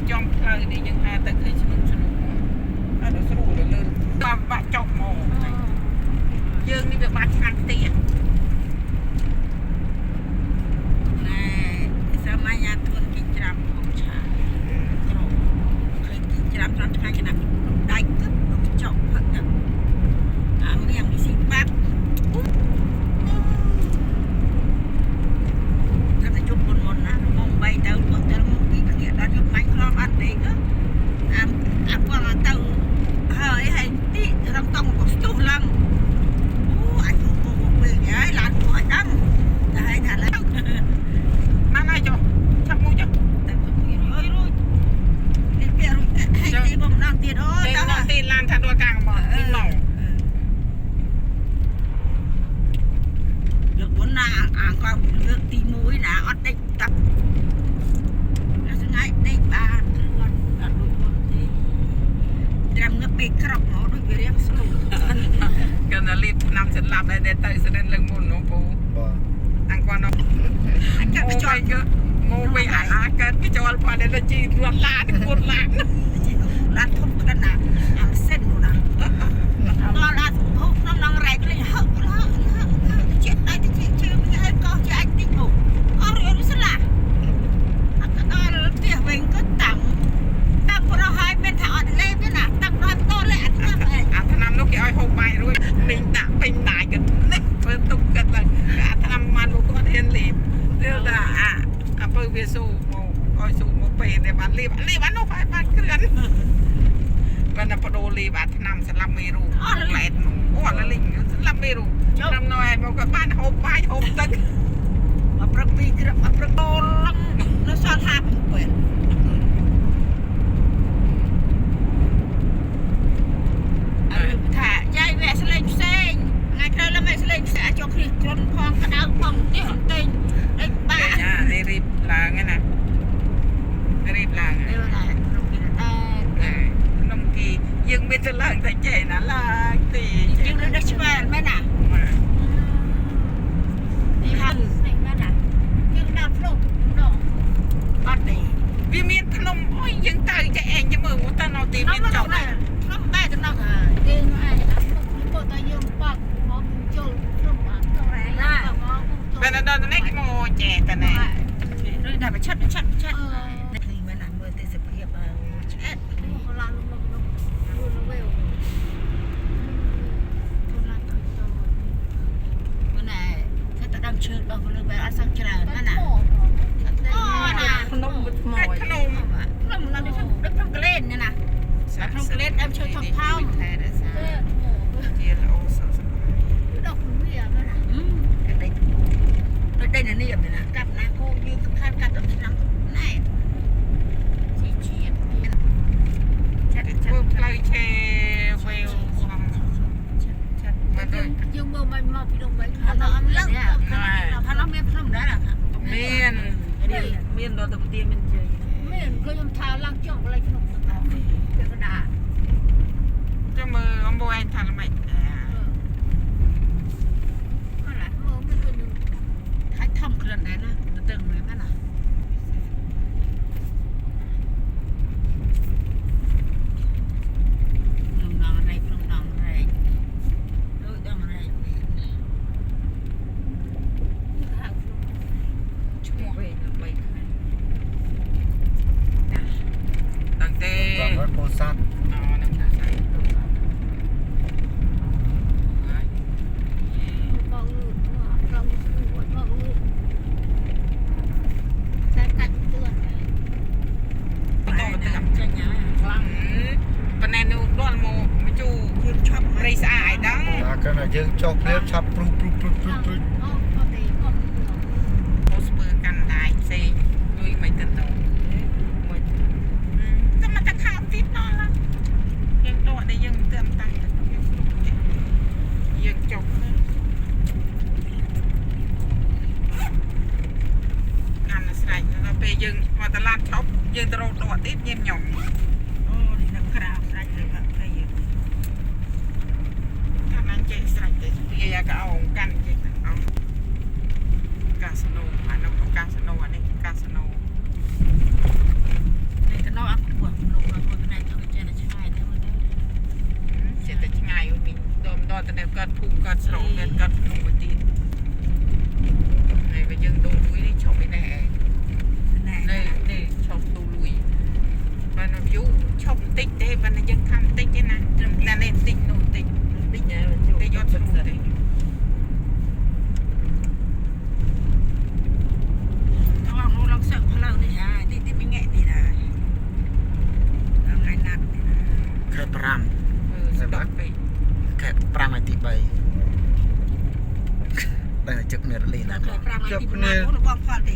จอมเพลินนี่ยังหาแต่เคยสนุกเราสนุกเลยตามบ้าจอกหมอយើងនេះវាបាត់ឆ្នាំទៀតណែសម័យអាទុនគេច្រាំផងឆាក្រឃើញគេច្រាំត្រាំថ្ងៃចំណាក់ដៃគឹបចុកផឹកទៅអាមៀងវាស៊ីបាត់តែជុំមុនណាមក3ទៅមកទៅមកពីគ្នាដល់យកបាញ់ខ្លងអត់ទេអាគាត់ទៅហើយទីរំតង់ក៏ស្ទុះឡើងanh không có về cái là khỏi đâm đây thả lắm năm nay cho chắc mua cho ơi rồi đi về rồi hay đi bông đang tiền ơi tao là tiền làm thằng đua càng mà tiền mỏng được muốn là con nước tí muối là ót đích tập là thứ ngay đích ba con là đủ thì làm nước bị khóc nó đôi về em sâuกันรีบนำฉันหลับได้เตยแสดงเรื่องมุนน้องปูอังกวานน้องอังกวานจอยเยอะโมไปหาเกิดพี่จอยพอได้จีรวนลาดปวดหลังลาดทุบขนาดเส้นดูนะลาดทุบน้องแรงเลยฮะเจ็บได้เจ็บเจ็บไม่ได้ก็จะไอ้ติ๊กหนูอ๋อเรื่องนี้สิล่ะก็เตี้ยเวงก็ต่ำพอเราหายเป็นถอดเล็บนี่นะต่ำร้อยโตเลยอันนั้นเลยอันนั้นลูกแกอ้อยหกใบด้วยลิงตะเป็นตายกันนี่เพิ่มตุกกันเลยอันนั้นมันลูกก็เทียนรีบเรื่องละเพิ่มเวสูโมอ้อยสูโมเป็นในบ้านรีบบ้านนกไฟบ้านเคลื่อนวันนั้นพอโดรีบอันนั้นสลับเมรูแหลนอ้วนละลิงสลับเมรูนำหน่อยบอกกับบ้านหกใบหกตึกมาประปีกระมาประโดนแล้วซ้อนทับเปิดยายแม่สลิงเซ็งไงใครแล้วแม่สลิงเสจกคลนพองกระดาวพองเตี้ยติงไอ้บ้าได้รีบลาไงนะรีบลาไงน้องกียังไม่จะล้างแต่ใจนะล้างตียังได้ช่วยไหมน่ะนี่ฮะแม่น่ะยังดาวฟลุกน้องบ้านดีวิมีขนมอ้อยยังตายจะเองจะมือมุตานเอาตีมีจบน้องแม่จะน้องเองไอ้พวกตายังปักมองโจลร่มอันตรายล่ะเป็นอันนั้นนี่โมเจแต่ไหนด้วยได้ไปชัดทีมันนั่งเบอร์เตสเปียบชัดเขาลาลงเวลทุนละตัวโตมันไหนถ้าตะดำเชิดเราก็เลยไปอาสังเจริญนั่นน่ะขนมเราได้ทำกระเล่นเนี่ยนะทำกระเล่นเอาเชิดทองเท้าดอกเบี้ยก็นะได้เนี่ยนี่แบบนี้นะกับนะโคยืมข้างกับต้นน้ำแน่เฉียดชัดเพิ่มไล่เชเวลมาด้วยยืมเบอร์มาพี่ลงไปพาน้องเนี่ยพาน้องเมียพร้อมได้หรอครับเมียนเราตะเตียนมันเจอเมียนก็ยังทาล่างจ่องอะไรขนมสักเอาเดี๋ยวก็ด่าจะมืออมโบแอนทานละไหมทำเคลื่อนได้นะตึงเลยแม่น่ะลงน้องอะไรดูดองอะไรชั่วโมงไปตั้งแต่โพสันน้ำตาใสกันยังจบเรียบชับปลุกโพสเบอร์กันได้เซ่ลุยไม่ตื่นตัวก็มันจะข้ามฟิตนอนละยังตัวได้ยังเติมตังค์ยังจบงานอะไรเราไปยังมาตลาดช็อปยังตะโรดติดเยี่ยมหย่อมโอ้ดีนักคราบอะไรเลยแบบไปยังนั่นเจ๊ใส่เจ๊เรียก็เอากันเจ๊เอากาสโนอันนั้นกาสโนอันนี้กาสโนนี่จะนอ ก็แต่เนี่ยก็ถูกก็สรองเงินก็ถูกตีไอ้ก็ยังดูลุยได้ชมไม่แน่ แน่ นี่ชมดูลุยมันยูชมติ๊กเด้มันยังทำติ๊กนะนั่นเองติ๊กโน่ติ๊ก tích nhá mà chịu ติ๊กยอด bật สูง giật เลย ต้องลองเสิร์ฟเขาเล่าดิฮะที่ไม่แง่ดีนะเราไงนัด แค่ปราม สะดอกไป แค่ปรามไอตีใบได้จึกเนื้อลีนะ เราเคยปรามอะไรที่มันมาพวกเราบอกพอดี